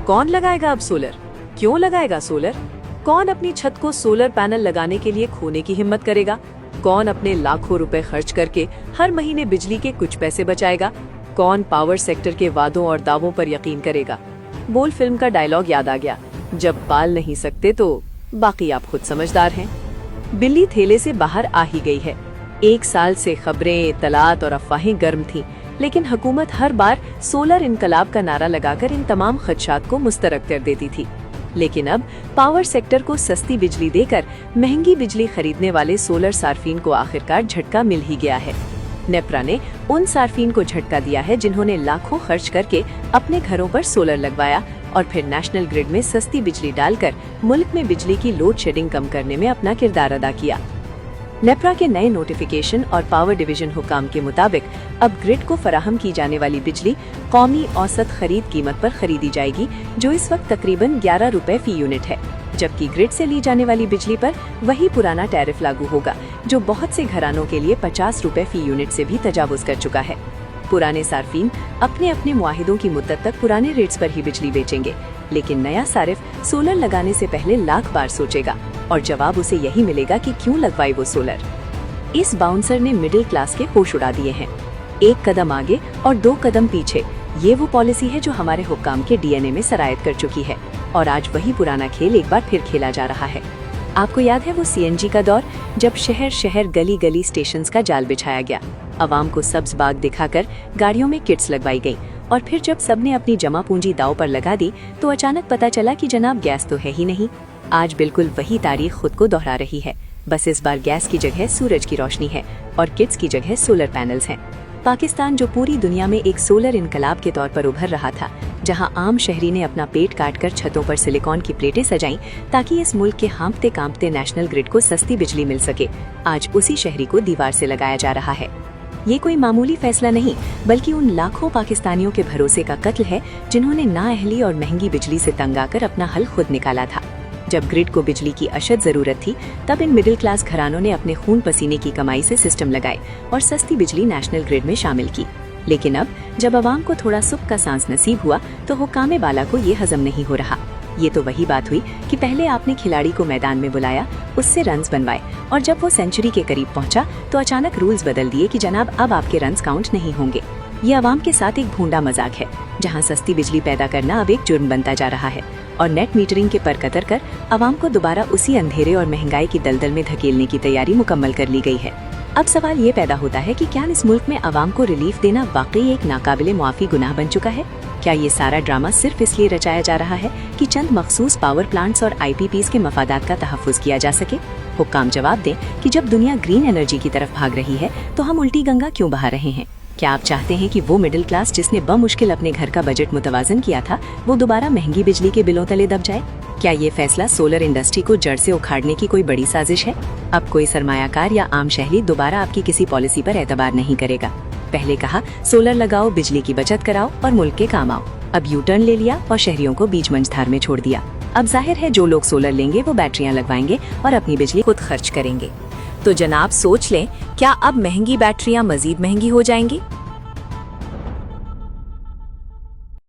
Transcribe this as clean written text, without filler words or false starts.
कौन लगाएगा अब सोलर? क्यों लगाएगा सोलर? कौन अपनी छत को सोलर पैनल लगाने के लिए खोने की हिम्मत करेगा? कौन अपने लाखों रुपए खर्च करके हर महीने बिजली के कुछ पैसे बचाएगा? कौन पावर सेक्टर के वादों और दावों पर यकीन करेगा? बोल फिल्म का डायलॉग याद आ गया, जब पाल नहीं सकते तो बाकी आप खुद समझदार हैं। बिल्ली थैले से बाहर आ ही गई है। 1 साल से खबरें, इत्तलात और अफवाहें गर्म थीं, लेकिन हुकूमत हर बार सोलर इनकलाब का नारा लगाकर इन तमाम खदशात को मुस्तरद कर देती थी। लेकिन अब पावर सेक्टर को सस्ती बिजली देकर महंगी बिजली खरीदने वाले सोलर सार्फिन को आखिरकार झटका मिल ही गया है। नेप्रा ने उन सार्फिन को झटका दिया है जिन्होंने लाखों खर्च करके अपने घरों पर सोलर लगवाया और फिर नेशनल ग्रिड में सस्ती बिजली डालकर मुल्क में बिजली की लोड शेडिंग कम करने में अपना किरदार अदा किया। नेप्रा के नए नोटिफिकेशन और पावर डिवीजन हुकाम के मुताबिक अब ग्रिड को फराहम की जाने वाली बिजली कौमी औसत खरीद कीमत पर खरीदी जाएगी, जो इस वक्त तकरीबन 11 रुपए फी यूनिट है, जबकि ग्रिड से ली जाने वाली बिजली पर वही पुराना टैरिफ लागू होगा, जो बहुत से घरानों के लिए 50 रुपए फी यूनिट से भी तजावुज कर चुका है। पुराने सार्फिन अपने अपने मुआहिदों की मुद्दत तक पुराने रेट्स पर ही बिजली बेचेंगे, लेकिन नया सारिफ सोलर लगाने से पहले लाख बार सोचेगा और जवाब उसे यही मिलेगा कि क्यों लगवाई वो सोलर। इस बाउंसर ने मिडिल क्लास के होश उड़ा दिए हैं। 1 कदम आगे और 2 कदम पीछे, ये वो पॉलिसी है जो हमारे हुक्काम के डीएनए में सरायत कर चुकी है और आज वही पुराना खेल एक बार फिर खेला जा रहा है। आपको याद है वो सीएनजी का दौर, जब शहर शहर गली गली स्टेशंस का जाल बिछाया गया, आवाम को सब्ज बाग दिखाकर गाड़ियों में किट्स लगवाई गई और फिर जब सबने अपनी जमा पूंजी दांव पर लगा दी तो अचानक पता चला कि जनाब गैस तो है ही नहीं। आज बिल्कुल वही तारीख खुद को दोहरा रही है, बस इस बार गैस की जगह सूरज की रोशनी है और किट्स की जगह सोलर पैनल्स हैं। पाकिस्तान जो पूरी दुनिया में एक सोलर इनकलाब के तौर पर उभर रहा था, जहां आम शहरी ने अपना पेट काटकर छतों पर सिलिकॉन की प्लेटें सजाईं ताकि इस मुल्क के हाँफते कांपते नेशनल ग्रिड को सस्ती बिजली मिल सके, आज उसी शहरी को दीवार से लगाया जा रहा है। ये कोई मामूली फैसला नहीं, बल्कि उन लाखों पाकिस्तानियों के भरोसे का कत्ल है जिन्होंने नाअहली और महंगी बिजली से तंग आकर अपना हल खुद निकाला था। जब ग्रिड को बिजली की अशद जरूरत थी, तब इन मिडिल क्लास घरानों ने अपने खून पसीने की कमाई से सिस्टम लगाए और सस्ती बिजली नेशनल ग्रिड में शामिल की। लेकिन अब जब आवाम को थोड़ा सुख का सांस नसीब हुआ तो हुक्काम बाला को ये हजम नहीं हो रहा। ये तो वही बात हुई कि पहले आपने खिलाड़ी को मैदान में बुलाया, उससे रन्स बनवाए और जब वो सेंचुरी के करीब पहुंचा तो अचानक रूल्स बदल दिए कि जनाब अब आपके रन्स काउंट नहीं होंगे। ये आवाम के साथ एक भूंडा मजाक है, जहां सस्ती बिजली पैदा करना अब एक जुर्म बनता जा रहा है और नेट मीटरिंग के पर कतर कर आवाम को दोबारा उसी अंधेरे और महंगाई की दलदल में धकेलने की तैयारी मुकम्मल कर ली गई है। अब सवाल ये पैदा होता है कि क्या इस मुल्क में आवाम को रिलीफ देना वाकई एक नाकाबिले मुआफी गुनाह बन चुका है? क्या ये सारा ड्रामा सिर्फ इसलिए रचाया जा रहा है कि चंद मखसूस पावर प्लांट्स और आईपीपीज के मफादात का तहफ़्फ़ुज़ किया जा सके? हुक्काम जवाब दें कि जब दुनिया ग्रीन एनर्जी की तरफ भाग रही है तो हम उल्टी गंगा क्यों बहा रहे हैं? क्या आप चाहते हैं कि वो मिडिल क्लास जिसने बमुश्किल अपने घर का बजट मुतवाजन किया था, वो दोबारा महंगी बिजली के बिलों तले दब जाए? क्या ये फैसला सोलर इंडस्ट्री को जड़ से उखाड़ने की कोई बड़ी साजिश है? अब कोई सरमायाकार या आम शहरी दोबारा आपकी किसी पॉलिसी पर एतबार नहीं करेगा। पहले कहा सोलर लगाओ, बिजली की बचत कराओ और मुल्क के काम आओ, अब यू टर्न ले लिया और शहरियों को बीच मंझधार में छोड़ दिया। अब जाहिर है जो लोग सोलर लेंगे वो बैटरियां लगवाएंगे और अपनी बिजली खुद खर्च करेंगे। तो जनाब सोच लें, क्या अब महंगी बैटरियां मजीद महंगी हो जाएंगी?